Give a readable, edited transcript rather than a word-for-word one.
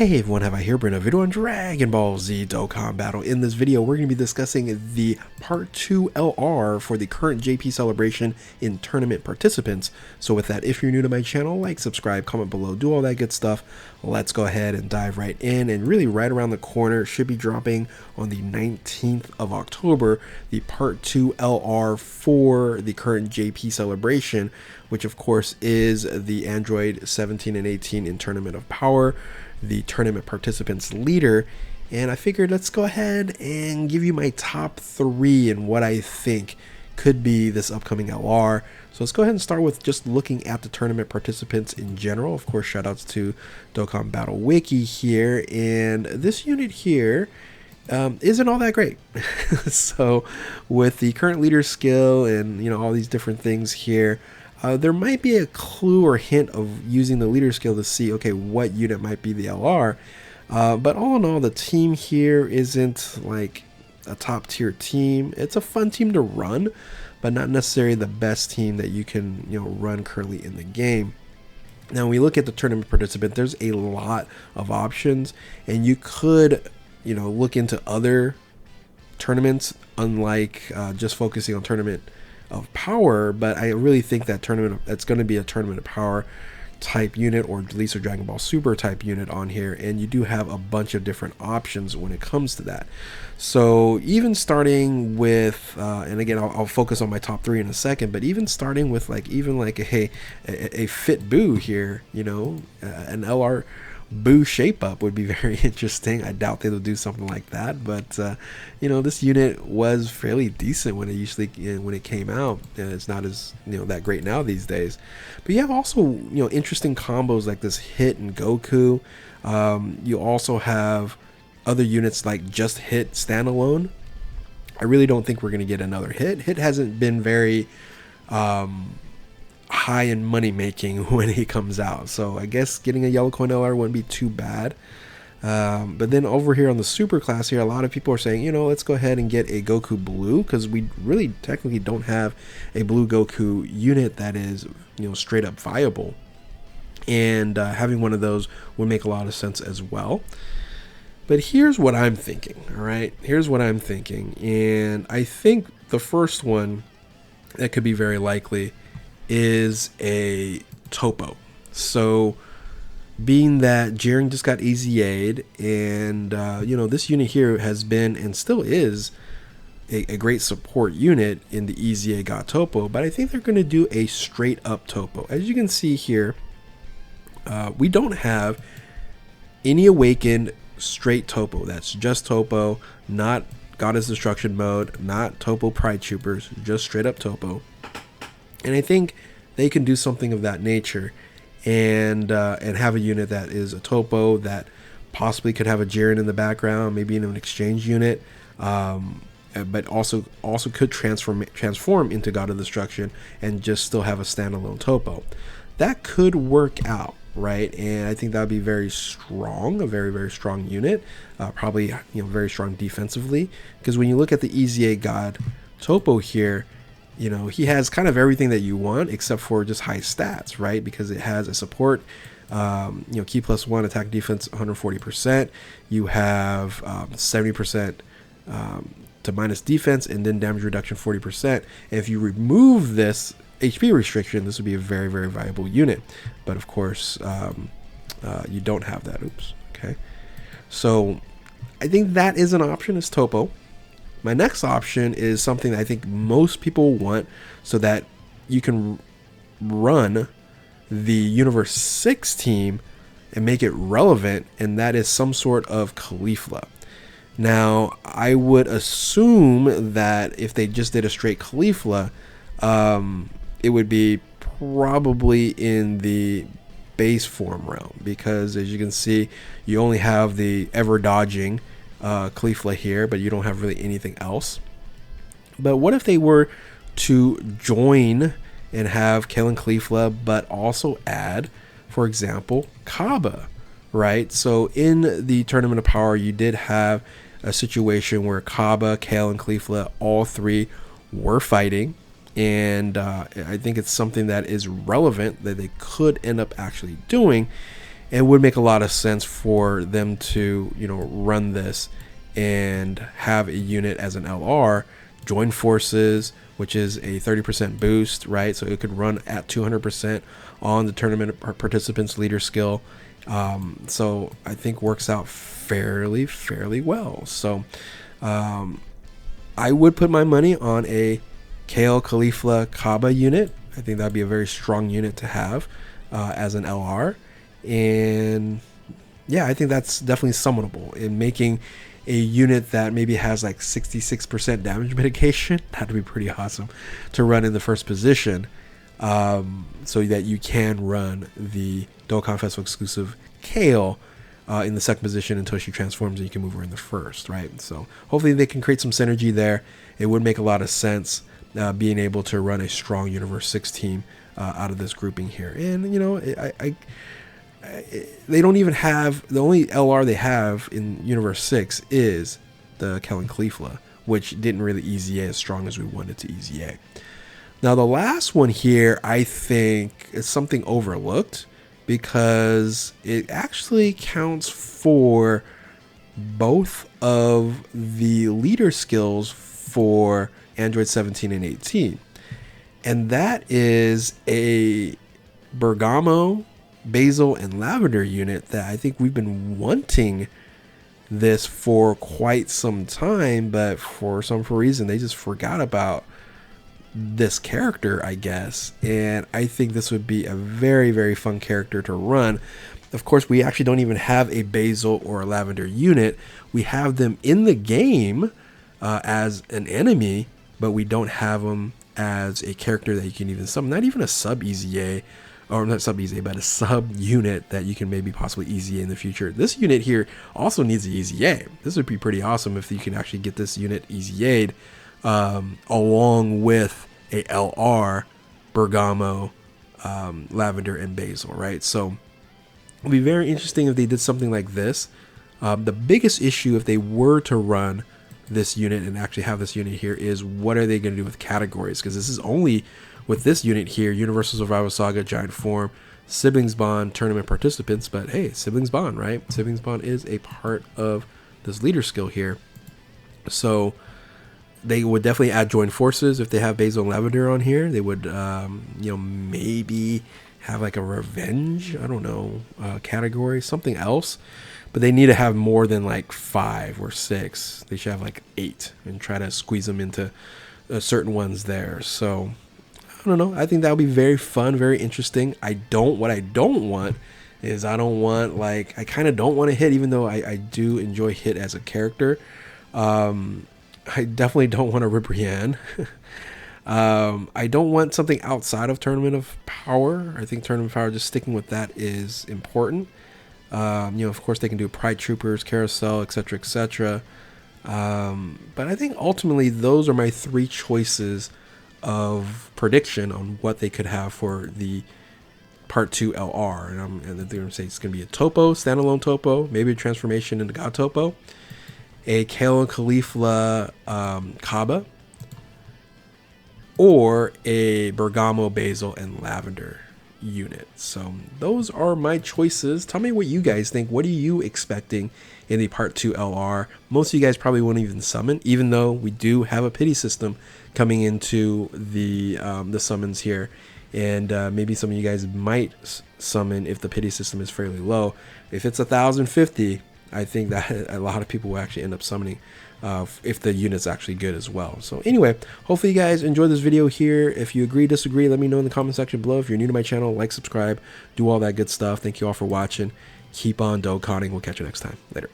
Hey everyone, have I here bring a video on Dragon Ball Z Dokkan Battle. In this video, we're going to be discussing the Part 2 LR for the current JP celebration in tournament participants. So with that, if you're new to my channel, like, subscribe, comment below, do all that good stuff. Let's go ahead and dive right in. And really right around the corner, should be dropping on the 19th of October, the Part 2 LR for the current JP celebration, which of course is the Android 17 and 18 in Tournament of Power, the tournament participants leader. And I figured let's go ahead and give you my top 3 and what I think could be this upcoming LR. So let's go ahead and start with just looking at the tournament participants in general. Of course, shout outs to Dokkan Battle Wiki here, and this unit here isn't all that great. So with the current leader skill and all these different things here, there might be a clue or hint of using the leader skill to see, okay, what unit might be the LR. But all in all, the team here isn't like a top tier team. It's a fun team to run, but not necessarily the best team that you can run currently in the game. Now, when we look at the tournament participant, there's a lot of options, and you could look into other tournaments, unlike just focusing on tournament of power. But I really think that it's going to be a tournament of power type unit, or at least a Dragon Ball Super type unit on here, and you do have a bunch of different options when it comes to that. So even starting with and again, I'll focus on my top 3 in a second, but even starting with a fit Boo here, an LR Boo shape up would be very interesting. I doubt they will do something like that, but this unit was fairly decent when it came out. It's not as that great now these days. But you have also interesting combos like this Hit and Goku. You also have other units like just Hit standalone. I really don't think we're going to get another Hit. Hit hasn't been very high in money making when he comes out, so I guess getting a yellow coin LR wouldn't be too bad. But then over here on the super class here, a lot of people are saying, let's go ahead and get a Goku Blue, because we really technically don't have a blue Goku unit that is straight up viable, and having one of those would make a lot of sense as well. But here's what I'm thinking. All right, here's what I'm thinking, and I think the first one that could be very likely is a Toppo. So being that Jiren just got EZA'd, and this unit here has been and still is a great support unit in the EZA got Toppo, but I think they're going to do a straight up Toppo. As you can see here, we don't have any awakened straight Toppo. That's just Toppo, not Goddess Destruction mode, not Toppo Pride Troopers, just straight up Toppo. And I think they can do something of that nature, and have a unit that is a Toppo that possibly could have a Jiren in the background, maybe in an exchange unit, but also could transform into God of Destruction and just still have a standalone Toppo. That could work out, right? And I think that would be very strong, a very, very strong unit, probably very strong defensively, because when you look at the EZA God Toppo here, he has kind of everything that you want except for just high stats, right? Because it has a support, key +1, attack defense 140%. You have 70% to minus defense, and then damage reduction 40%. And if you remove this HP restriction, this would be a very, very viable unit. But of course, you don't have that. Oops. Okay. So I think that is an option, is Toppo. My next option is something that I think most people want, so that you can run the Universe 6 team and make it relevant, and that is some sort of Caulifla. Now, I would assume that if they just did a straight Caulifla, it would be probably in the base form realm, because as you can see, you only have the ever dodging Caulifla here, but you don't have really anything else. But what if they were to join and have Kale and Caulifla, but also add, for example, Kaba, right? So in the Tournament of Power, you did have a situation where Kaba, Kale, and Caulifla, all 3 were fighting, and I think it's something that is relevant that they could end up actually doing. it would make a lot of sense for them to, you know, run this and have a unit as an LR, join forces, which is a 30% boost, right? So it could run at 200% on the tournament participants leader skill. So I think works out fairly well. So I would put my money on a Kale Khalifa Kaaba unit. I think that'd be a very strong unit to have as an LR. And yeah, I think that's definitely summonable in making a unit that maybe has like 66% damage mitigation. That'd be pretty awesome to run in the first position, so that you can run the Dokkan Festival exclusive Kale in the second position until she transforms and you can move her in the first, right? So hopefully they can create some synergy there. It would make a lot of sense being able to run a strong Universe 6 team out of this grouping here. And, you know, they don't even have, the only LR they have in Universe 6 is the Kellen Khalifa, which didn't really EZA as strong as we wanted to EZA. Now the last one here, I think, is something overlooked because it actually counts for both of the leader skills for Android 17 and 18. And that is a Bergamo, Basil, and Lavender unit that I think we've been wanting this for quite some time, but for some reason they just forgot about this character, I guess. And I think this would be a very fun character to run. Of course, we actually don't even have a Basil or a Lavender unit. We have them in the game as an enemy, but we don't have them as a character that you can even summon. Not even a sub EZA, or not sub EZA, but a sub unit that you can maybe possibly EZA in the future. This unit here also needs an EZA. This would be pretty awesome if you can actually get this unit EZA'd along with a LR, Bergamo, Lavender, and Basil, right? So it'd be very interesting if they did something like this. The biggest issue if they were to run this unit and actually have this unit here is what are they going to do with categories? Because this is only with this unit here, Universal Survival Saga, Giant Form, Siblings Bond, Tournament Participants. But hey, Siblings Bond, right? Siblings Bond is a part of this leader skill here. So they would definitely add Join Forces if they have Basil and Lavender on here. They would, you know, maybe have like a Revenge, I don't know, category, something else. But they need to have more than like 5 or 6. They should have like 8 and try to squeeze them into certain ones there. So I don't know. I think that would be very fun, very interesting. What I don't want is I kind of don't want to hit, even though I do enjoy hit as a character. I definitely don't want to rip Rian. I don't want something outside of Tournament of Power. I think Tournament of Power, just sticking with that is important. You know, of course, they can do Pride Troopers, Carousel, etc., etc. But I think ultimately those are my 3 choices of prediction on what they could have for the Part 2 LR. And they're going to say it's going to be a Toppo, standalone Toppo, maybe a transformation into God Toppo, a Kale and Khalifa Kaaba, or a Bergamo, Basil, and Lavender unit. So those are my choices. Tell me what you guys think. What are you expecting in the Part 2 LR? Most of you guys probably won't even summon, even though we do have a pity system coming into the summons here. And maybe some of you guys might summon if the pity system is fairly low. If it's 1,050, I think that a lot of people will actually end up summoning if the unit's actually good as well. So anyway, hopefully you guys enjoyed this video here. If you agree, disagree, let me know in the comment section below. If you're new to my channel, like, subscribe, do all that good stuff. Thank you all for watching. Keep on Dokkaning. We'll catch you next time. Later.